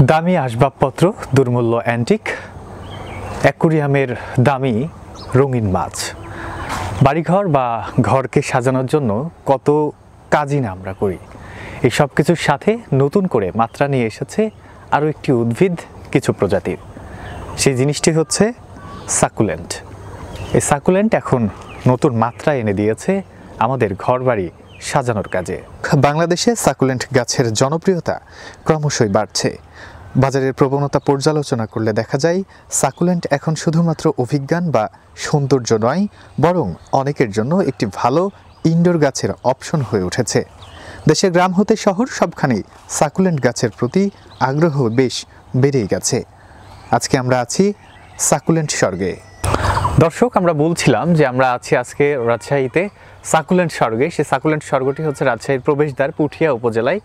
দামি আসবাবপত্র, দুর্মূল্য অ্যান্টিক, অ্যাকুরিয়ামের দামি রঙিন মাছ, বাড়িঘর বা ঘরকে সাজানোর জন্য কত কাজই না আমরা করি। এই সব কিছুর সাথে নতুন করে মাত্রা নিয়ে এসেছে আরও একটি উদ্ভিদ, কিছু প্রজাতির। সেই জিনিসটি হচ্ছে সাকুলেন্ট। এই সাকুলেন্ট এখন নতুন মাত্রা এনে দিয়েছে আমাদের ঘরবাড়ি সাজানোর কাজে। বাংলাদেশে সাকুলেন্ট গাছের জনপ্রিয়তা ক্রমশই বাড়ছে। বাজারের প্রবণতা পর্যালোচনা করলে দেখা যায় সাকুলেন্ট এখন শুধুমাত্র অভিজ্ঞান বা সৌন্দর্য নয়, বরং অনেকের জন্য একটি ভালো ইনডোর গাছের অপশন হয়ে উঠেছে। দেশের গ্রাম হতে শহর সবখানেই সাকুলেন্ট গাছের প্রতি আগ্রহ বেশ বেড়েই গেছে। আজকে আমরা আছি সাকুলেন্ট স্বর্গে। দর্শক, আমরা বলছিলাম যে আমরা আছি আজকে রাজশাহীতে সাকুলেন্ট স্বর্গে। সেই সাকুলেন্ট স্বর্গটি হচ্ছে রাজশাহীর প্রবেশদ্বার, পুঠিয়া উপজেলায়।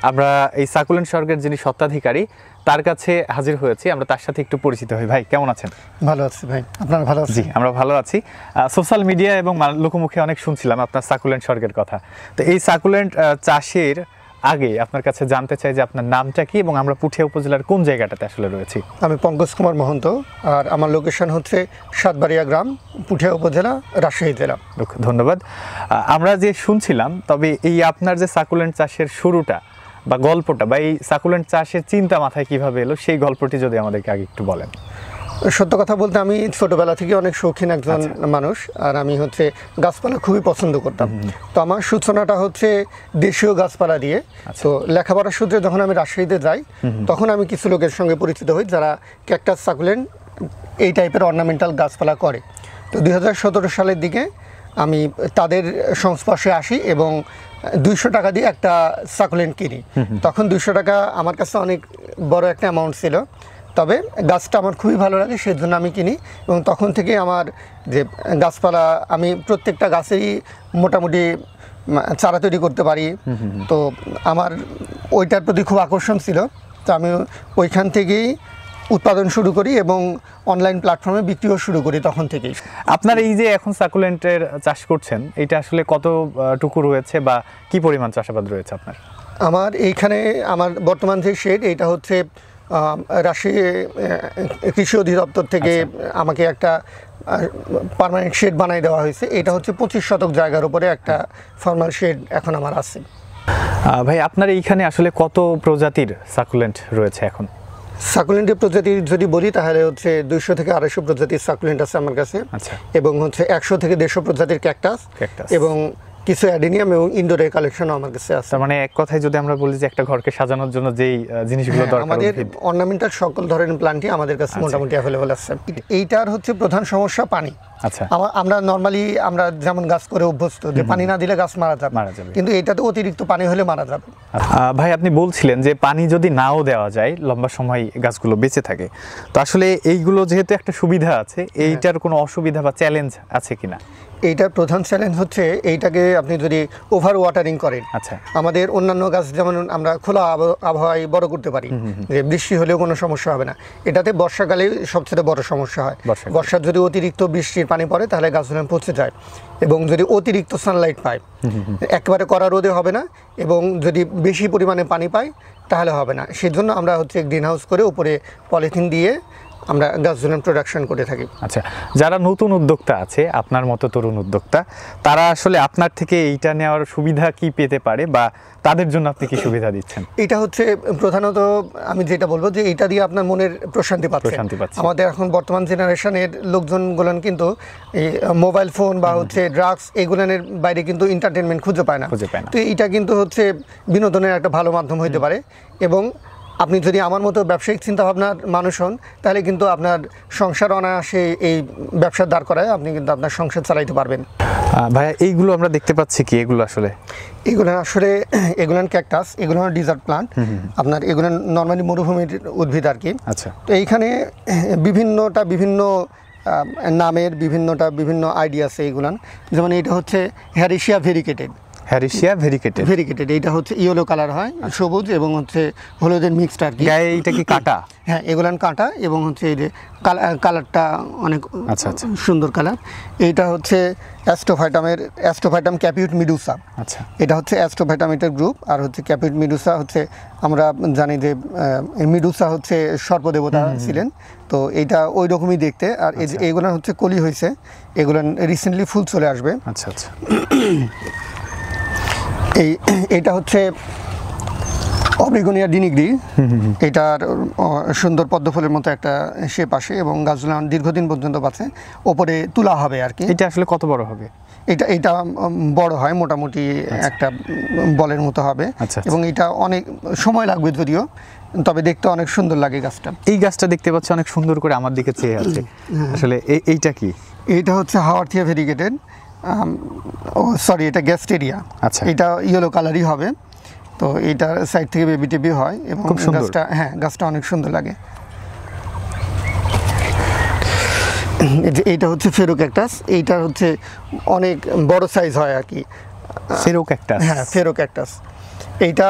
আমরা এই সাকুলেন্ট স্বর্গের যিনি স্বত্বাধিকারী তার কাছে হাজির হয়েছি। আমরা তার সাথে একটু পরিচিত হই। ভাই, কেমন আছেন? ভালো আছি ভাই, আপনারা ভালো আছেন? জি, আমরা ভালো আছি। সোশ্যাল মিডিয়া এবং লোকমুখে অনেক শুনছিলাম আপনার সাকুলেন্ট স্বর্গের কথা। তো এই সাকুলেন্ট চাষের আগে আপনার কাছে জানতে চাই যে আপনার নামটা কি এবং আমরা পুঠিয়া উপজেলার কোন জায়গাটাতে আসলে রয়েছি? আমি পঙ্কজ কুমার মহন্ত, আর আমার লোকেশন হচ্ছে সাতবাড়িয়া গ্রাম, পুঠিয়া উপজেলা, রাজশাহী জেলা। ধন্যবাদ। আমরা যে শুনছিলাম, তবে এই আপনার যে সাকুলেন্ট চাষের শুরুটা বা গল্পটা বা এই সাকুলেন্ট চাষের চিন্তা মাথায় কিভাবে এলো, সেই গল্পটি যদি আমাদেরকে আগে একটু বলেন। সত্য কথা বলতে আমি ছোটবেলা থেকে অনেক শৌখিন একজন মানুষ, আর আমি হচ্ছে গাছপালা খুবই পছন্দ করতাম। তো আমার সূচনাটা হচ্ছে দেশীয় গাছপালা দিয়ে। তো লেখাপড়ার সূত্রে যখন আমি রাজশাহীতে যাই, তখন আমি কিছু লোকের সঙ্গে পরিচিত হই যারা ক্যাকটাস, সাকুলেন্ট এই টাইপের অর্নামেন্টাল গাছপালা করে। তো 2017 সালের দিকে আমি তাদের সংস্পর্শে আসি এবং 200 টাকা দিয়ে একটা সাকুলেন্ট কিনি। তখন 200 টাকা আমার কাছে অনেক বড় একটা অ্যামাউন্ট ছিল, তবে গাছটা আমার খুবই ভালো লাগে, সেই জন্য আমি কিনি। এবং তখন থেকে আমার যে গাছপালা, আমি প্রত্যেকটা গাছেরই মোটামুটি চারা তৈরি করতে পারি। তো আমার ওইটার প্রতি খুব আকর্ষণ ছিল। তো আমি ওইখান থেকেই উৎপাদন শুরু করি এবং অনলাইন প্ল্যাটফর্মে বিক্রিও শুরু করি তখন থেকেই। আপনার এই যে এখন সাকুলেন্টের চাষ করছেন, এটা আসলে কতটুকু রয়েছে বা কি পরিমাণ চাষাবাদ রয়েছে আপনার? আমার এইখানে আমার বর্তমান যে শেড, এটা হচ্ছে রাজশাহী কৃষি অধিদপ্তর থেকে আমাকে একটা পার্মানেন্ট শেড বানাই দেওয়া হয়েছে। এটা হচ্ছে 25 শতক জায়গার উপরে একটা ফর্মাল শেড এখন আমার আছে। ভাই, আপনার এইখানে আসলে কত প্রজাতির সাকুলেন্ট রয়েছে এখন? সাকুলেন্টের প্রজাতি যদি বলি তাহলে হচ্ছে 200 থেকে 250 প্রজাতির সাকুলেন্ট আছে আমার কাছে। এবং হচ্ছে 100 থেকে 150 প্রজাতির ক্যাকটাস এবং কিছু অ্যাডেনিয়াম এবং ইনডোরের কালেকশনও আমার কাছে আছে। মানে এক কথায় যদি আমরা বলি যে একটা ঘরকে সাজানোর জন্য যেই জিনিসগুলো দরকার, আমাদের অর্নামেন্টাল সকল ধরনের প্ল্যান্টই আমাদের কাছে মোটামুটি অ্যাভেলেবল আছে। এইটার হচ্ছে প্রধান সমস্যা পানি। আমরা নর্মালি আমরা যেমন গাছ করে অভ্যস্ত যে পানি না দিলে গাছ মারা যাবে, কিন্তু এটাতে অতিরিক্ত পানি হলে মারা যাবে। ভাই, আপনি বলছিলেন যে পানি যদি নাও দেওয়া যায় লম্বা সময় গাছগুলো বেঁচে থাকে। তো আসলে এইগুলো যেহেতু একটা সুবিধা আছে, এইটার কোনো অসুবিধা বা চ্যালেঞ্জ আছে কিনা? এইটার প্রধান চ্যালেঞ্জ হচ্ছে এইটাকে আপনি যদি ওভার ওয়াটারিং করেন। আমাদের অন্যান্য গাছ যেমন আমরা খোলা আবহাওয়ায় বড় করতে পারি, যে বৃষ্টি হলেও কোনো সমস্যা হবে না। এটাতে বর্ষাকালে সবচেয়ে বড় সমস্যা হয়। বর্ষার যদি অতিরিক্ত বৃষ্টির পানি পড়ে তাহলে গাছগুলো পচে যায়, এবং যদি অতিরিক্ত সানলাইট পায়, একেবারে কড়া রোদে হবে না, এবং যদি বেশি পরিমাণে পানি পায় তাহলে হবে না। সেই জন্য আমরা হচ্ছে গ্রিন হাউস করে উপরে পলিথিন দিয়ে আমরা গাছগুলো প্রোডাকশন করে থাকি। আচ্ছা, যারা নতুন উদ্যোক্তা আছে, আপনার মতো তরুণ উদ্যোক্তা, তারা আসলে আপনার থেকে এইটা নেওয়ার সুবিধা কি পেতে পারে বা তাদের জন্য আপনি কি সুবিধা দিচ্ছেন? এটা হচ্ছে প্রধানত আমি যেটা বলবো যে এটা দিয়ে আপনার মনের প্রশান্তি পাচ্ছে। আমাদের এখন বর্তমান জেনারেশনের লোকজনগুলোন কিন্তু এই মোবাইল ফোন বা হচ্ছে ড্রাগস এগুলোনের বাইরে কিন্তু এন্টারটেনমেন্ট খুঁজে পায় না। তো এটা কিন্তু হচ্ছে বিনোদনের একটা ভালো মাধ্যম হতে পারে। এবং আপনি যদি আমার মতো ব্যবসায়িক চিন্তাভাবনার মানুষ হন, তাহলে কিন্তু আপনার সংসার অনায়াসে এই ব্যবসার দাঁড় করায় আপনি কিন্তু আপনার সংসার চালাইতে পারবেন। ভাইয়া, এইগুলো আমরা দেখতে পাচ্ছি কি? এগুলো আসলে ক্যাকটাস, এগুলো ডিজার্ট প্লান্ট। আপনার এগুলো নর্মালি মরুভূমির উদ্ভিদ আর কি। তো এইখানে বিভিন্ন নামের বিভিন্ন আইডিয়া আছে এগুলান। যেমন এটা হচ্ছে হ্যারিসিয়া ভেরিকেটেড। হ্যারিসিয়া ভেরিকেটেড। ভেরিকেটেড, এইটা হচ্ছে ইয়েলো কালার হয়, সবুজ এবং হচ্ছে হলুদের মিক্সড আর কি। গায়ে এটা কি কাটা? হ্যাঁ, এগুলান কাটা এবং হচ্ছে এই যে কালারটা অনেক আচ্ছা আচ্ছা সুন্দর কালার। এইটা হচ্ছে অ্যাস্ট্রোফাইটাম ক্যাপিউট মিডুসা। আচ্ছা, এটা হচ্ছে অ্যাস্ট্রোফাইটামেটের গ্রুপ। আর হচ্ছে ক্যাপিউট মিডুসা হচ্ছে, আমরা জানি যে মিডুসা হচ্ছে সর্পদেবতা ছিলেন, তো এইটা ওই রকমই দেখতে। আর এই যে এইগুলো হচ্ছে কলি হয়েছে, এগুলো রিসেন্টলি ফুল চলে আসবে। আচ্ছা আচ্ছা। এইটা হচ্ছে অব্রিগোনিয়া ডিনিগ্রি। এটার সুন্দর পদ্মফুলের মতো একটা শেপ আসে এবং গাছগুলো দীর্ঘদিন পর্যন্ত বাঁচে। ওপরে তুলা হবে আর কি। এটা আসলে কত বড় হবে? এটা বড় হয়, মোটামুটি একটা বলের মতো হবে। আচ্ছা। এবং এটা অনেক সময় লাগবে যদিও, তবে দেখতে অনেক সুন্দর লাগে গাছটা। এই গাছটা দেখতে পাচ্ছি অনেক সুন্দর করে আমার দিকে চেয়ে আছে। আসলে এইটা কি? এইটা হচ্ছে হাওয়ার্থিয়া ভেরিগেটেড। সরি, এটা গ্যাস্টেরিয়া। আচ্ছা। এটা ইয়েলো কালারই হবে। তো এইটার সাইড থেকে বেবি টেবি হয় এবং গাছটা, হ্যাঁ, গাছটা অনেক সুন্দর লাগে। এইটা হচ্ছে ফেরো ক্যাকটাস। এইটা হচ্ছে অনেক বড় সাইজ হয় আর কি। ফেরো ক্যাকটাস? হ্যাঁ, ফেরো ক্যাকটাস। এইটা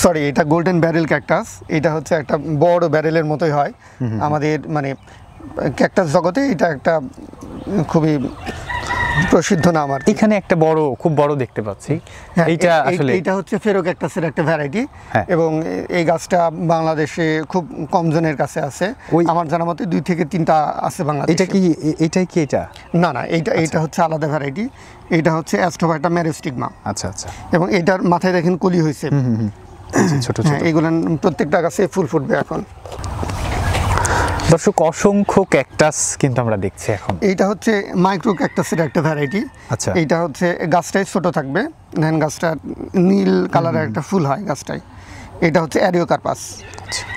সরি, এটা গোল্ডেন ব্যারেল ক্যাকটাস। এটা হচ্ছে একটা বড় ব্যারেলের মতোই হয় আমাদের মানে ক্যাকটাস জগতে। এটা একটা খুবই প্রসিদ্ধ নাম আর এখানে একটা বড়, খুব বড় দেখতে পাচ্ছি। এইটা আসলে এইটা হচ্ছে ফেরো ক্যাকটাসের একটা ভ্যারাইটি এবং এই গাছটা বাংলাদেশে খুব কম জনের কাছে আছে। আমার জানা মতে 2 থেকে 3টা আছে বাংলাদেশে। এটা কি এটাই কি এটা? না না, এইটা হচ্ছে আলাদা ভ্যারাইটি। এটা হচ্ছে অ্যাস্ট্রোফাইটাম মেরিস্টিগমা। আচ্ছা আচ্ছা। এবং এটার মাথায় দেখেন কলি হয়েছে ছোট ছোট। এগুলো প্রত্যেকটা গাছে ফুল ফুটবে এখন। দর্শক, অসংখ্য ক্যাকটাস কিন্তু আমরা দেখছি এখন। এইটা হচ্ছে মাইক্রো ক্যাকটাসের একটা ভ্যারাইটি। আচ্ছা। এইটা হচ্ছে গাছটাই ছোট থাকবে, দেন গাছটা নীল কালারের একটা ফুল হয় গাছটায়। এটা হচ্ছে অ্যারিওকার্পাস।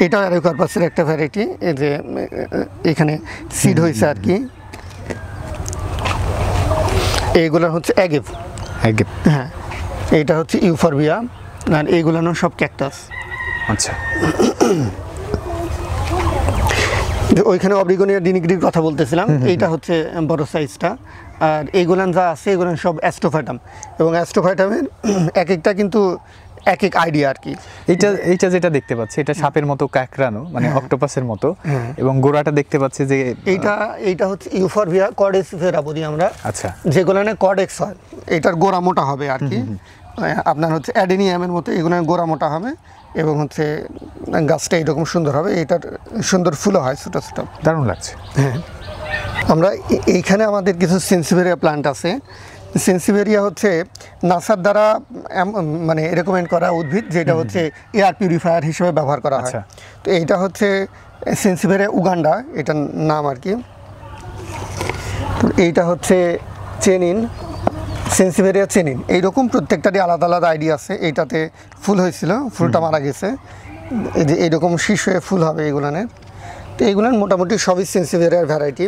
এটাও অ্যারিওকার্পাসের একটা ভ্যারাইটি। এই যে এখানে সিড হয়েছে আর কি। এইগুলো হচ্ছে অ্যাগেভ। হ্যাঁ, এইটা হচ্ছে ইউফরবিয়া। আর এইগুলো সব ক্যাকটাস। আচ্ছা। ওইখানে অব্রিগোনিয়া ডিনিগ্রির কথা বলতেছিলাম। এইটা হচ্ছে বড় সাইজটা। আর এইগুলান যা আছে এগুলান সব অ্যাস্ট্রোফাইটাম। এবং অ্যাস্ট্রোফাইটামের এক একটা কিন্তু এক এক আইডিয়া আর কি। এইটা যেটা দেখতে পাচ্ছি, এটা সাপের মতো কাঁকড়ানো, মানে অক্টোপাসের মতো। এবং গোড়াটা দেখতে পাচ্ছি যে এইটা হচ্ছে ইউফরবিয়া কর্ডেক্সিফেরা বলি আমরা। আচ্ছা। যেগুলানে কর্ডেক্স হয়, এটার গোড়া মোটা হবে আর কি। আপনার হচ্ছে অ্যাডেনিয়ামের মতো এগুলো গোড়া মোটা হবে এবং হচ্ছে গাছটা এরকম সুন্দর হবে। এটার সুন্দর ফুলও হয় ছোটো ছোটো, দারুণ লাগছে। হ্যাঁ, আমরা এইখানে আমাদের কিছু সেন্সিভেরিয়া প্লান্ট আছে। সেন্সিভেরিয়া হচ্ছে নাসার দ্বারা মানে রেকমেন্ড করা উদ্ভিদ, যেটা হচ্ছে এয়ার পিউরিফায়ার হিসেবে ব্যবহার করা হয়। তো এইটা হচ্ছে সেন্সিভেরিয়া উগান্ডা, এটার নাম আর কি। এইটা হচ্ছে চেনিন, সেন্সিভেরিয়া চেনিন। এইরকম প্রত্যেকটারই আলাদা আলাদা আইডিয়া আছে। এইটাতে ফুল হয়েছিল, ফুলটা মারা গেছে। এই যে এইরকম শীষ হয়ে ফুল হবে এগুলানের। তো এইগুলান মোটামুটি সবই সেন্সিভেরিয়ার ভ্যারাইটি।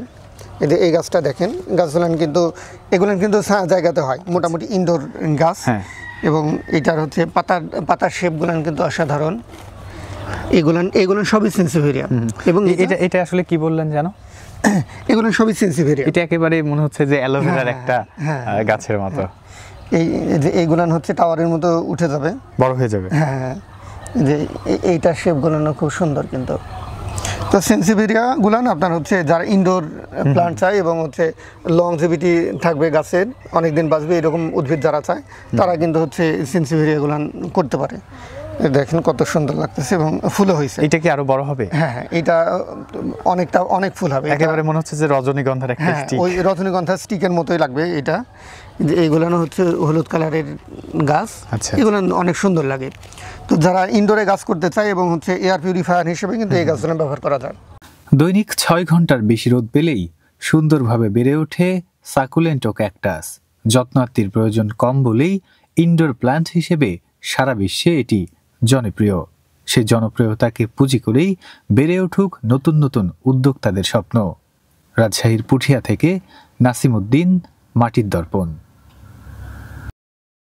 এই গাছটা দেখেন, গাছগুলান কিন্তু এগুলান কিন্তু জায়গাতে হয়, মোটামুটি ইনডোর গাছ। এবং এটার হচ্ছে পাতার শেপগুলান কিন্তু অসাধারণ। এগুলান সবই সেন্সিভেরিয়া। এবং এটা আসলে কি বললেন জানো? এগুলো সবই সেন্সিভেরিয়া। এটা একেবারে মনে হচ্ছে যে অ্যালোভেরার একটা গাছের মতো। এইগুলান হচ্ছে টাওয়ারের মতো উঠে যাবে, বড় হয়ে যাবে। হ্যাঁ, যে এইটার শেপগুলো খুব সুন্দর কিন্তু। তো সেন্সিভেরিয়া গুলান আপনার হচ্ছে যারা ইনডোর প্লান্ট চায় এবং হচ্ছে লংজিভিটি থাকবে গাছের, অনেকদিন বাঁচবে এরকম উদ্ভিদ যারা চায়, তারা কিন্তু হচ্ছে সেন্সিভেরিয়া গুলান করতে পারে। দেখেন কত সুন্দর লাগতেছে এবং ফুলও হয়েছে। এটা কি আরো বড় হবে? হ্যাঁ, এটা অনেক ফুল হবে। একেবারে মনে হচ্ছে যে রজনীগন্ধার একটা স্টিক। ওই রজনীগন্ধার স্টিকের মতোই লাগবে এটা। এইগুলানো হচ্ছে হলুদ কালারের গাছ। এগুলো অনেক সুন্দর লাগে। তো যারা ইনডোরে গাছ করতে চায় এবং হচ্ছে এয়ার পিউরিফায়ার হিসেবে কিন্তু এই গাছগুলো ব্যবহার করা যায়। দৈনিক 6 ঘন্টার বেশি রোদ পেলেই সুন্দরভাবে বেড়ে ওঠে সাকুলেন্ট ও ক্যাকটাস। যত্নার্থীর প্রয়োজন কম বলেই ইনডোর প্ল্যান্ট হিসেবে সারা বিশ্বে এটি জনপ্রিয়। সেই জনপ্রিয়তাকে পুঁজি করেই বেড়ে উঠুক নতুন নতুন উদ্যোক্তাদের স্বপ্ন। রাজশাহীর পুঠিয়া থেকে নাসিম উদ্দিন, মাটির দর্পণ।